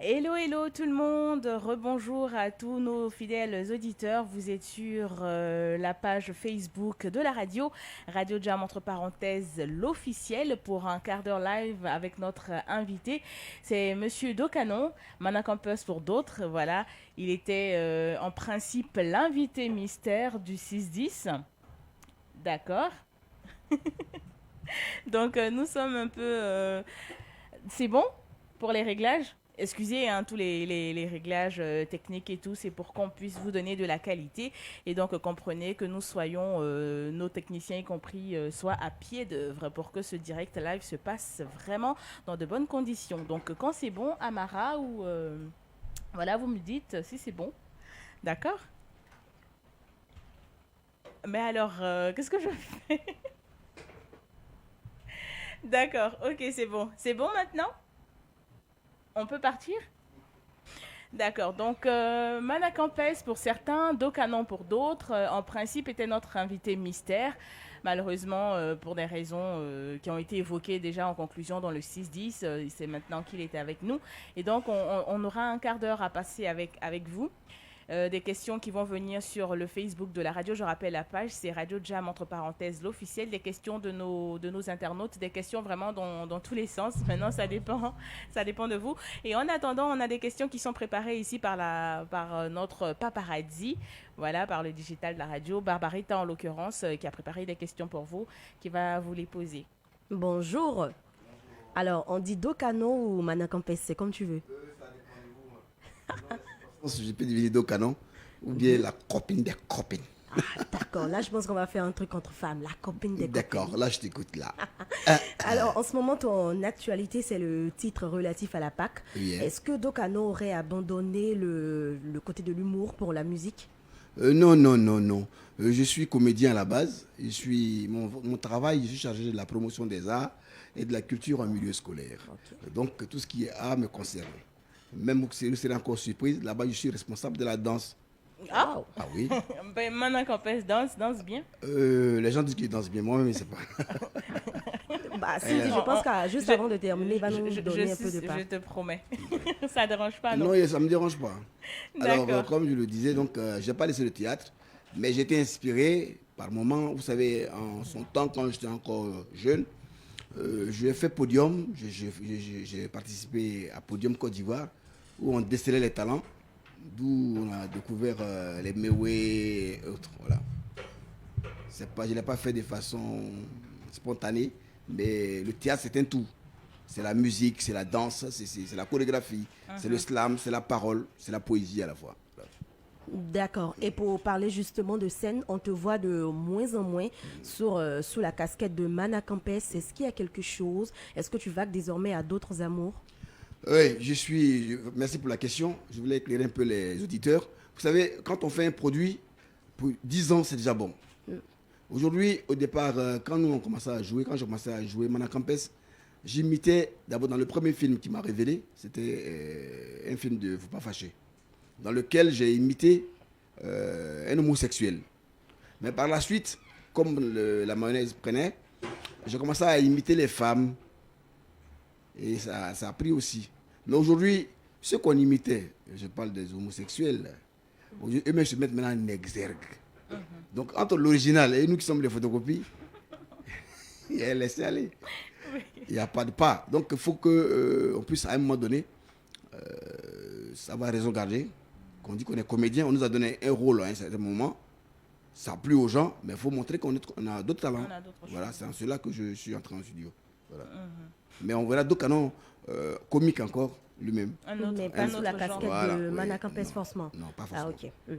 Hello, hello tout le monde, rebonjour à tous nos fidèles auditeurs. Vous êtes sur la page Facebook de la radio, Radio Jam entre parenthèses, l'officiel, pour un quart d'heure live avec notre invité. C'est Monsieur Docanon, Mana Campus pour d'autres, voilà. Il était en principe l'invité mystère du 6-10. D'accord. Donc nous sommes un peu... C'est bon pour les réglages. Excusez hein, tous les réglages techniques et tout, c'est pour qu'on puisse vous donner de la qualité. Et donc, comprenez que nous soyons, nos techniciens y compris, soient à pied d'œuvre pour que ce direct live se passe vraiment dans de bonnes conditions. Donc, quand c'est bon, Amara, ou voilà, vous me dites si c'est bon. D'accord. Mais alors, qu'est-ce que je fais? D'accord, ok, c'est bon. C'est bon maintenant? On peut partir? D'accord, donc Mana Campes pour certains, Docanon pour d'autres, en principe était notre invité mystère. Malheureusement, pour des raisons qui ont été évoquées déjà en conclusion dans le 6-10, c'est maintenant qu'il était avec nous. Et donc, on aura un quart d'heure à passer avec vous. Des questions qui vont venir sur le Facebook de la radio. Je rappelle la page, c'est Radio Jam entre parenthèses l'officiel. Des questions de nos internautes, des questions vraiment dans tous les sens. Maintenant, ça dépend de vous. Et en attendant, on a des questions qui sont préparées ici par notre paparazzi, voilà, par le digital de la radio, Barbarita en l'occurrence, qui a préparé des questions pour vous, qui va vous les poser. Bonjour. Alors, on dit Docano ou Manacampes, c'est comme tu veux. Je pense que je peux deviner Docanon ou bien la copine des copines. Ah, d'accord, là je pense qu'on va faire un truc entre femmes, la copine des D'accord, copines. là je t'écoute là. Alors, en ce moment, ton actualité, c'est le titre relatif à la Pâque. Oui, hein. Est-ce que Docano aurait abandonné le côté de l'humour pour la musique? Non, non, non, non. Je suis comédien à la base. Mon travail, je suis chargé de la promotion des arts et de la culture en milieu scolaire. Ok. Donc tout ce qui est art me concerne. Même si vous serez encore surprise, là-bas je suis responsable de la danse. Ah, Wow. Ah oui. ben Mana Campes danse bien. Les gens disent qu'ils dansent bien, moi-même je ne sais pas. Bah, si, je pense qu'à juste avant de terminer, il va nous donner un peu de part. Je te promets. Ça ne dérange pas, non? Non, ça ne me dérange pas. Alors, D'accord. comme je le disais, donc, je n'ai pas laissé le théâtre, mais j'étais inspiré par moments, vous savez, en son temps, quand j'étais encore jeune, j'ai fait podium, j'ai participé à Podium Côte d'Ivoire, où on décelait les talents, d'où on a découvert les Mewé et autres. Voilà. Je ne l'ai pas fait de façon spontanée, mais le théâtre, c'est un tout. C'est la musique, c'est la danse, c'est la chorégraphie, c'est le slam, c'est la parole, c'est la poésie à la fois. D'accord. Et pour parler justement de scène, on te voit de moins en moins sous la casquette de Manacampes. Est-ce qu'il y a quelque chose? Est-ce que tu vagues désormais à d'autres amours? Oui, merci pour la question. Je voulais éclairer un peu les auditeurs. Vous savez, quand on fait un produit, pour 10 ans, c'est déjà bon. Aujourd'hui, au départ, quand nous on commençait à jouer, quand j'ai commencé à jouer Manacampes, j'imitais d'abord dans le premier film qui m'a révélé, c'était un film de Faut pas fâcher, dans lequel j'ai imité un homosexuel. Mais par la suite, comme la mayonnaise prenait, j'ai commencé à imiter les femmes et ça a pris aussi. Mais aujourd'hui, ceux qu'on imitait, je parle des homosexuels, eux-mêmes se mettent maintenant en exergue. Donc entre l'original et nous qui sommes les photocopies, il y a laissé aller. Il n'y a pas de pas. Donc il faut qu'on puisse à un moment donné savoir raison garder. Qu'on dit qu'on est comédien, on nous a donné un rôle à un certain moment. Ça a plu aux gens, mais il faut montrer qu'on a d'autres talents. On a d'autres Voilà, choses. c'est en cela que je suis entré en studio. Voilà. Mais on verra d'autres canons comiques encore lui-même. Un autre, Mais pas un sous la autre genre. casquette Voilà, de oui, Manacampes non. forcément. Non, pas Ah, forcément. ok.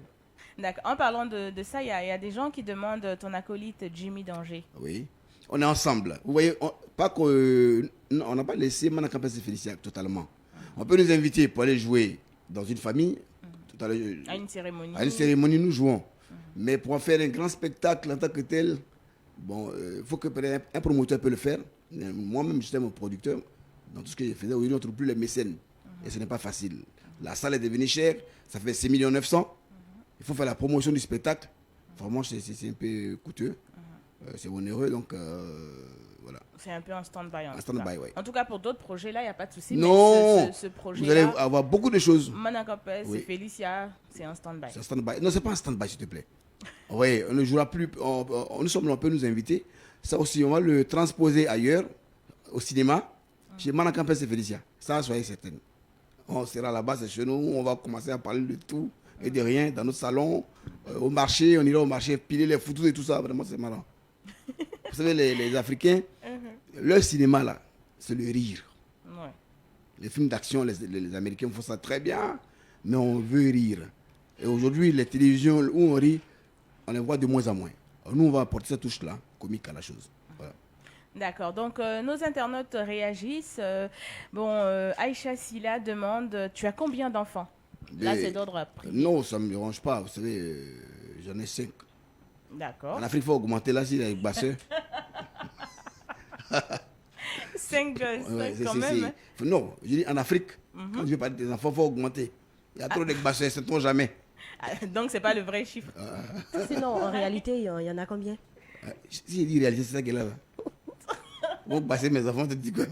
D'accord. En parlant de ça, il y a des gens qui demandent ton acolyte Jimmy Danger. Oui. On est ensemble. Vous voyez, on n'a pas laissé Manacampes se féliciter totalement. On peut nous inviter pour aller jouer dans une famille. Tout à l'heure, À une cérémonie. à une cérémonie, nous jouons. Mais pour en faire un grand spectacle en tant que tel, bon, il faut que peut-être un promoteur peut le faire. Moi-même, j'étais mon producteur. Dans tout ce que je faisais, aujourd'hui, on ne trouve plus les mécènes. Et ce n'est pas facile. La salle est devenue chère. Ça fait 6,9 millions. Il faut faire la promotion du spectacle. Vraiment, c'est un peu coûteux. C'est onéreux. Donc, Voilà. C'est un peu un stand-by. Un stand-by, ouais. En tout cas, pour d'autres projets, là, il n'y a pas de souci. Non, mais ce vous allez projet-là, avoir beaucoup de choses. Mana Campes Oui. et Félicia, c'est un stand-by. C'est un stand-by. Non, c'est pas un stand-by, s'il te plaît. Oui, on ne jouera plus. On peut nous inviter. Ça aussi, on va le transposer ailleurs, au cinéma, chez Mana Campes et Félicia. Ça, soyez certaine. On sera là-bas, c'est chez nous. On va commencer à parler de tout et de rien dans notre salon. Au marché, on ira au marché, piler les photos et tout ça. Vraiment, c'est marrant. Vous savez, les Africains, leur cinéma, là, c'est le rire. Ouais. Les films d'action, les Américains font ça très bien, mais on veut rire. Et aujourd'hui, les télévisions où on rit, on les voit de moins en moins. Alors, nous, on va apporter cette touche-là, comique à la chose. Voilà. D'accord, donc nos internautes réagissent. Aïcha Silla demande, tu as combien d'enfants? Là, Mais- c'est d'ordre privé. Non, ça ne me dérange pas. Vous savez, j'en ai 5. D'accord. En Afrique, il faut augmenter là, si avec Basseur. 5 gosses, Ouais, quand même. Non, je dis en Afrique, quand je veux parler des enfants, il faut augmenter. Il y a trop de Basseur, c'est trop jamais. Ah, donc, c'est pas le vrai chiffre. Sinon, en réalité, il y en a combien? Si j'ai dit réalité, c'est ça qu'elle a là. Bon, passer mes enfants, te dis quoi?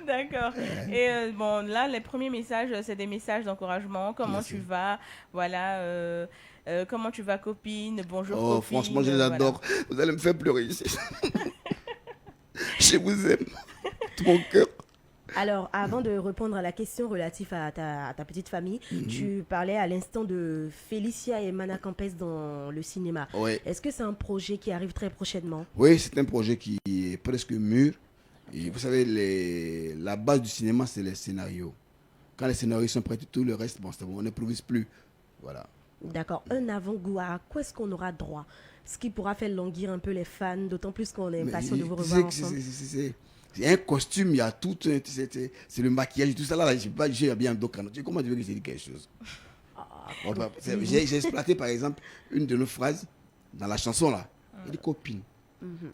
D'accord. Et là, les premiers messages, c'est des messages d'encouragement. Comment Merci. tu vas? Voilà. Comment tu vas, copine? Bonjour, Oh, copine. franchement, je les Voilà. adore. Vous allez me faire pleurer ici. Je vous aime. Tout mon cœur. Alors, avant de répondre à la question relative à ta petite famille, tu parlais à l'instant de Félicia et Mana Campes dans le cinéma. Ouais. Est-ce que c'est un projet qui arrive très prochainement? Oui, c'est un projet qui est presque mûr. Et vous savez, la base du cinéma, c'est les scénarios. Quand les scénarios sont prêts, tout le reste, bon, c'est bon, on n'improvise plus. Voilà. D'accord. Un avant-goût, à quoi est-ce qu'on aura droit? Ce qui pourra faire languir un peu les fans, d'autant plus qu'on est Mais impatient de vous tu sais revoir que ensemble. c'est un costume, il y a tout, c'est le maquillage, tout ça là, je ne sais pas, j'ai bien un docano. Comment tu veux que je dise quelque chose? J'ai exploité par exemple une de nos phrases dans la chanson là. Il dit copine,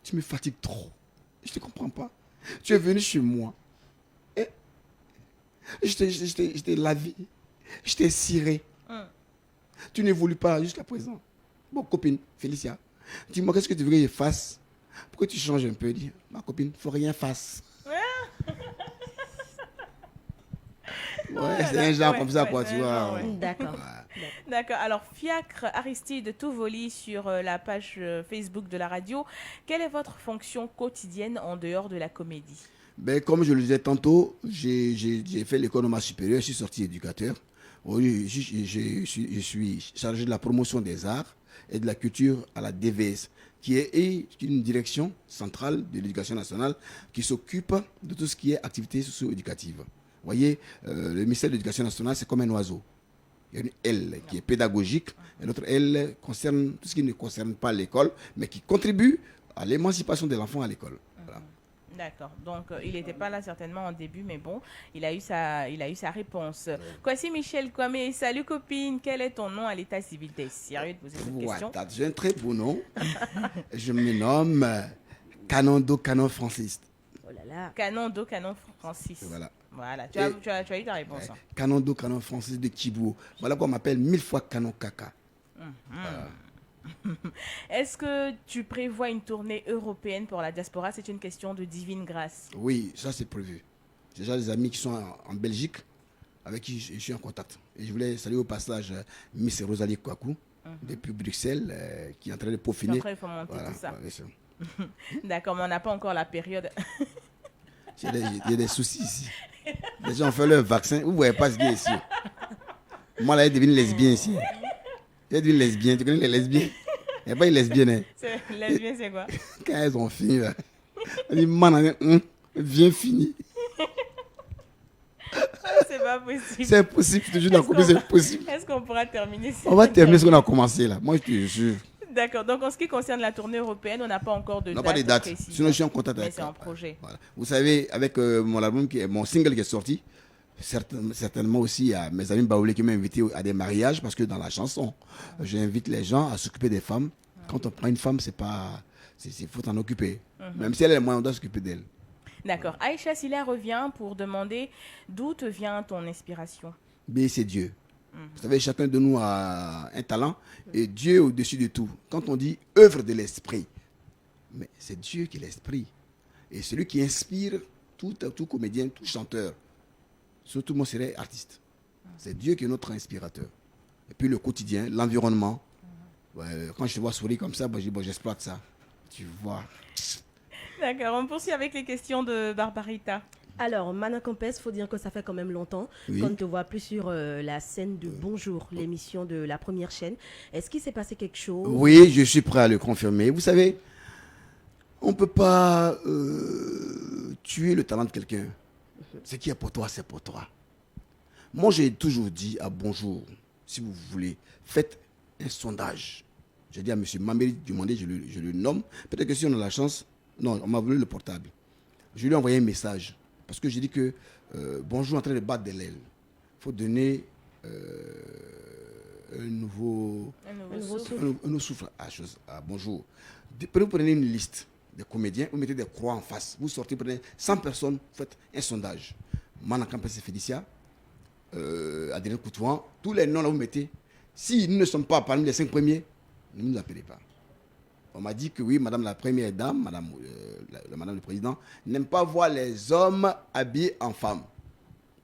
tu me fatigues trop. Je ne te comprends pas. Tu es venu chez moi. Et je t'ai lavé. Je t'ai ciré. Tu n'évolues pas jusqu'à présent. Bon, copine, Félicia, dis-moi, qu'est-ce que tu veux que je fasse? Pourquoi tu changes un peu? Dis, ma copine, il ne faut rien fasse. Ouais, c'est un genre Ouais, comme ça, ouais, quoi, c'est tu un vois. genre, ouais. D'accord. D'accord. Alors, Fiacre Aristide Touvoli sur la page Facebook de la radio. Quelle est votre fonction quotidienne en dehors de la comédie? Ben, comme je le disais tantôt, j'ai fait l'école normale supérieure, je suis sorti éducateur. Oui, je suis chargé de la promotion des arts et de la culture à la DVS, qui est une direction centrale de l'éducation nationale qui s'occupe de tout ce qui est activité socio-éducative. Vous voyez, le ministère de l'Éducation nationale, c'est comme un oiseau. Il y a une aile qui est pédagogique et l'autre aile concerne tout ce qui ne concerne pas l'école, mais qui contribue à l'émancipation de l'enfant à l'école. Voilà. D'accord. Donc, il n'était pas là certainement au début, mais bon, il a eu sa réponse. Kwasi Michel Kwame, salut copine, quel est ton nom à l'état civil? T'es sérieux de poser cette question? Voilà, j'ai un très beau nom. Je me nomme Canondo Canon Francis. Oh là là. Canon Do Canon Francis. Voilà. Voilà, tu Et- as eu ta réponse. Hein. Canondo Canon Francis de Kibou. Voilà pourquoi on m'appelle 1000 fois Canon Kaka. Est-ce que tu prévois une tournée européenne pour la diaspora? C'est une question de divine grâce. Oui, ça c'est prévu. J'ai déjà des amis qui sont en Belgique avec qui je suis en contact. Et je voulais saluer au passage Miss Rosalie Kwaku depuis Bruxelles qui est en train de peaufiner. Après, il faut monter tout ça. ouais, ça. D'accord, mais on n'a pas encore la période. Il y a des soucis ici. Les gens ont fait leur vaccin. Vous ne voyez pas ce qu'il y a ici. Moi, là, je devine lesbien ici. Je devine lesbien. Tu connais les lesbiens? Il n'y a pas une lesbienne. Hein. Lesbien, c'est quoi? Quand elles ont fini, là. On dit, man, viens fini. C'est pas possible. C'est possible. Je te jure, dans la copie, c'est possible. Est-ce qu'on pourra terminer On va terminer ce qu'on a commencé, là. Moi, je te jure. D'accord. Donc, en ce qui concerne la tournée européenne, on n'a pas encore de On date. n'a pas de date. précise. Sinon, je suis en contact Mais avec. c'est en projet. Voilà. Vous savez, avec mon album, mon single qui est sorti, certainement aussi à mes amis baoulés qui m'ont invité à des mariages parce que dans la chanson, j'invite les gens à s'occuper des femmes. Quand on prend une femme, c'est pas, il faut t'en occuper. Même si elle est moins, on doit s'occuper d'elle. D'accord. Aïcha Silla revient pour demander d'où te vient ton inspiration. Mais c'est Dieu. Vous savez, chacun de nous a un talent et Dieu au-dessus de tout. Quand on dit œuvre de l'esprit, Mais c'est Dieu qui est l'esprit. Et celui qui inspire tout comédien, tout chanteur, surtout moi serait artiste. C'est Dieu qui est notre inspirateur. Et puis le quotidien, l'environnement. Ouais, quand je te vois sourire comme ça, je dis, bon, j'exploite ça. Tu vois. D'accord, on poursuit avec les questions de Barbarita. Alors, Mana Campes, il faut dire que ça fait quand même longtemps qu'on ne te voit plus sur la scène de Bonjour, l'émission de la première chaîne. Est-ce qu'il s'est passé quelque chose? Oui, je suis prêt à le confirmer. Vous savez, on ne peut pas tuer le talent de quelqu'un. Ce qui est pour toi, c'est pour toi. Moi, j'ai toujours dit à Bonjour, si vous voulez, faites un sondage. J'ai dit à M. Mameri Dumandé, je le nomme. Peut-être que si on a la chance, non, on m'a volé le portable. Je lui ai envoyé un message. Parce que j'ai dit que Bonjour est en train de battre de l'aile. Il faut donner un nouveau souffle à Bonjour. Vous prenez une liste des comédiens, vous mettez des croix en face. Vous sortez, prenez 100 personnes, vous faites un sondage. Mana Campes et Félicia, Adrien Coutouan, tous les noms là vous mettez. Si nous ne sommes pas parmi les 5 premiers, ne nous appelez pas. On m'a dit que oui, madame la première dame, madame le président, n'aime pas voir les hommes habillés en femmes.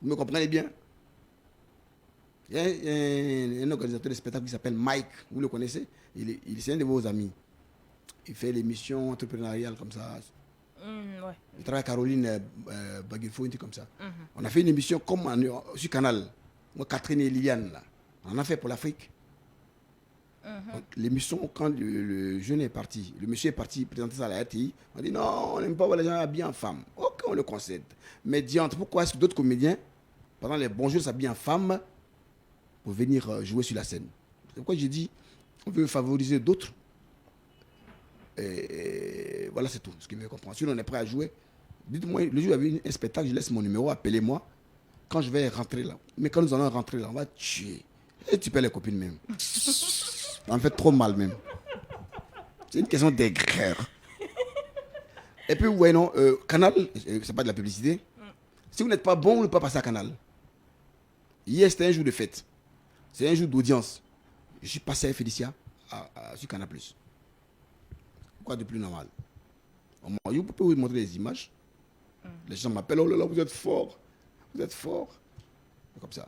Vous me comprenez bien? Il y a un organisateur de spectacle qui s'appelle Mike, vous le connaissez? C'est un de vos amis. Il fait l'émission entrepreneuriale comme ça. Ouais. Il travaille avec Caroline Baguilfo, un truc comme ça. On a fait une émission comme sur Canal. Moi, Catherine et Liliane, là. On en a fait pour l'Afrique. L'émission, quand le jeune est parti, le monsieur est parti présenter ça à la RTI, on dit non, on n'aime pas voir les gens habillés en femme. Ok, on le concède. Mais diantre, pourquoi est-ce que d'autres comédiens, pendant les Bonjours, s'habillent en femme pour venir jouer sur la scène? C'est pourquoi j'ai dit, on veut favoriser d'autres. Et voilà, c'est tout ce qu'il veut comprendre. Si on est prêt à jouer, dites-moi, le jour où il y a un spectacle, je laisse mon numéro, appelez-moi. Quand je vais rentrer là, mais quand nous allons rentrer là, on va tuer. Et tu perds les copines même. Ça me fait trop mal même. C'est une question d'aigreur. Et puis, vous voyez, non, Canal, c'est pas de la publicité. Si vous n'êtes pas bon, vous ne pouvez pas passer à Canal. Hier, c'était un jour de fête. C'est un jour d'audience. Je suis passé à Félicia sur Canal+. Quoi de plus normal? Vous pouvez vous montrer les images. Les gens m'appellent, oh là là, vous êtes fort. Vous êtes fort. C'est comme ça.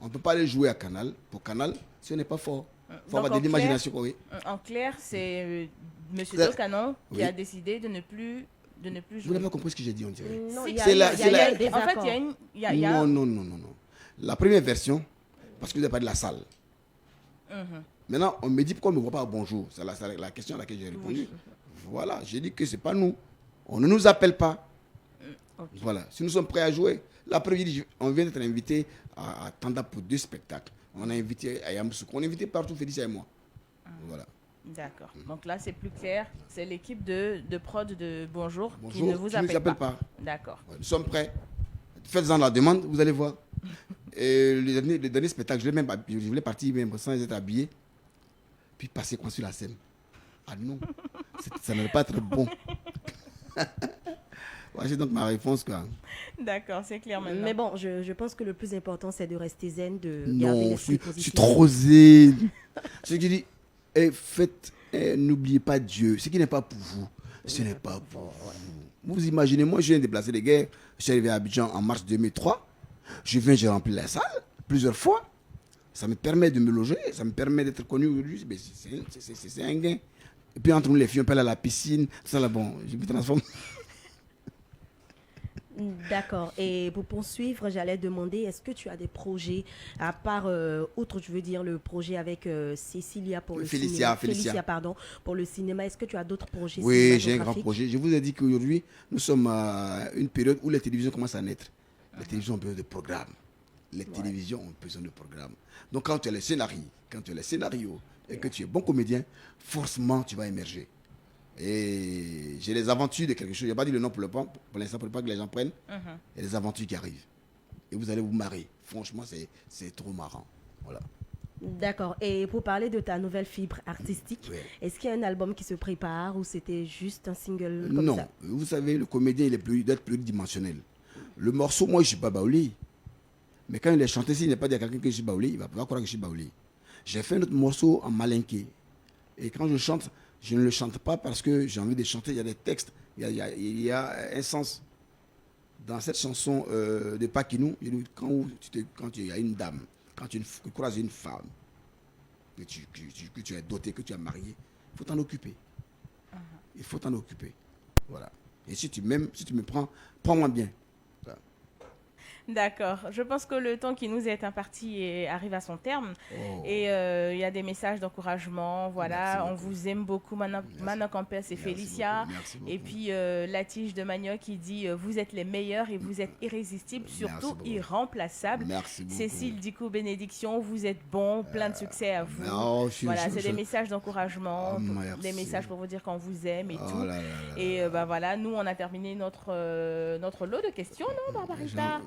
On ne peut pas aller jouer à Canal, pour Canal, si on n'est pas fort. Il faut avoir de l'imagination. Oui. En clair, c'est M. Dokanon qui a décidé de ne plus jouer. Vous n'avez pas compris ce que j'ai dit, on dirait. Non, En il y a fait, il y a Non. La première version, parce que vous n'avez pas de la salle. Maintenant, on me dit pourquoi on ne me voit pas à Bonjour. C'est la question à laquelle j'ai répondu. Voilà, j'ai dit que ce n'est pas nous. On ne nous appelle pas. Voilà, si nous sommes prêts à jouer. L'après-midi, on vient d'être invité à Tanda pour 2 spectacles. On a invité à Yamoussouk. On a invité partout Félicia et moi. Voilà. D'accord. Donc là, c'est plus clair. C'est l'équipe de prod de Bonjour qui Bonjour, ne vous qui appelle appelle pas. pas. D'accord. Nous sommes prêts. Faites-en la demande, vous allez voir. Et le dernier spectacle, je voulais partir même sans être habillé. Puis passer quoi sur la scène. Ah non, ça n'allait pas être bon. Voilà, c'est donc ma réponse, quoi. D'accord, c'est clair maintenant. Mais bon, je pense que le plus important, c'est de rester zen, de garder Non, l'esprit je suis positif. trop zen. Ce que je dis, n'oubliez pas Dieu. Ce qui n'est pas pour vous, ce n'est pas pour vous. Vous imaginez, moi, je viens de déplacer les guerres. Je suis arrivé à Abidjan en mars 2003. J'ai rempli la salle plusieurs fois. Ça me permet de me loger, ça me permet d'être connu aujourd'hui. C'est un gain. Et puis entre nous, les filles, on peut aller à la piscine. Ça, là, bon, je me transforme. D'accord. Et pour poursuivre, j'allais demander, est-ce que tu as des projets, à part, outre, je veux dire, le projet avec Cécilia pour le cinéma. Félicia, pardon, pour le cinéma. Est-ce que tu as d'autres projets? Oui, j'ai un grand projet. Je vous ai dit qu'aujourd'hui, nous sommes à une période où les télévisions commencent à naître. Les télévisions ont besoin de programmes. Les télévisions ont besoin de programmes. Donc, quand tu as les scénarios et que tu es bon comédien, forcément, tu vas émerger. Et j'ai les aventures de quelque chose. Je n'ai pas dit le nom pour l'instant, pour pas que les gens prennent. Il y a des aventures qui arrivent. Et vous allez vous marrer. Franchement, c'est trop marrant. Voilà. D'accord. Et pour parler de ta nouvelle fibre artistique, est-ce qu'il y a un album qui se prépare ou c'était juste un single comme ça? Non. Vous savez, le comédien, il doit être pluridimensionnel. Le morceau, moi, je ne suis pas Baouli. Mais quand il est chanté, s'il n'est pas dit à quelqu'un que je suis Baouli, il va pas croire que je suis Baouli. J'ai fait un autre morceau en malinké. Et quand je chante, Je ne le chante pas parce que j'ai envie de chanter. Il y a des textes, il y a un sens. Dans cette chanson de Paquinou, quand il y a une dame, quand tu croises une femme, que tu es doté, que tu as marié, il faut t'en occuper. Il faut t'en occuper. Voilà. Et si tu m'aimes, si tu me prends, prends-moi bien. Voilà. D'accord. Je pense que le temps qui nous est imparti arrive à son terme. Oh. Et il y a des messages d'encouragement. Voilà, on vous aime beaucoup, Mana Campes et Félicia. Beaucoup. Et puis la tige de Manioc qui dit vous êtes les meilleurs et vous êtes irrésistibles, surtout irremplaçables. Merci beaucoup. Cécile Dicou, bénédiction, vous êtes bons, plein de succès à vous. Voilà, c'est des messages d'encouragement, des messages pour vous dire qu'on vous aime et tout. Et voilà, nous on a terminé notre lot de questions, non, Barbarita?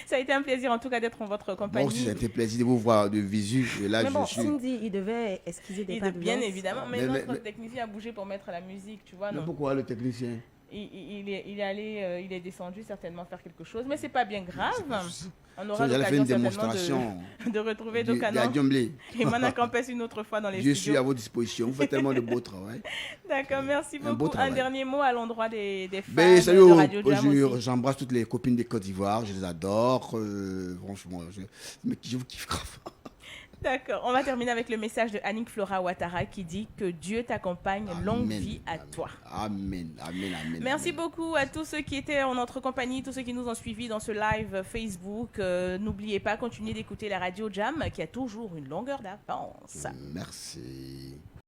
Ça a été un plaisir en tout cas d'être en votre compagnie. Moi aussi, ça a été un plaisir de vous voir de visu. Et là, mais bon, Cindy, il devait esquiver des pas de bien évidemment, mais notre technicien a bougé pour mettre la musique, tu vois. Mais pourquoi le technicien? Il est descendu certainement faire quelque chose, mais c'est pas bien grave. On aura l'occasion fait une démonstration de retrouver Dokano et Mana Campes une autre fois dans les studios. Je suis à votre disposition. Vous faites tellement de beau travail. D'accord, merci beaucoup. Un dernier mot à l'endroit des fans salut de Radio Jam. J'embrasse toutes les copines de Côte d'Ivoire. Je les adore. Franchement, je vous kiffe grave. D'accord, on va terminer avec le message de Annick Flora Ouattara qui dit que Dieu t'accompagne, longue vie à toi. Amen, amen, amen. Merci beaucoup à tous ceux qui étaient en notre compagnie, tous ceux qui nous ont suivis dans ce live Facebook. N'oubliez pas, continuez d'écouter la Radio Jam qui a toujours une longueur d'avance. Merci.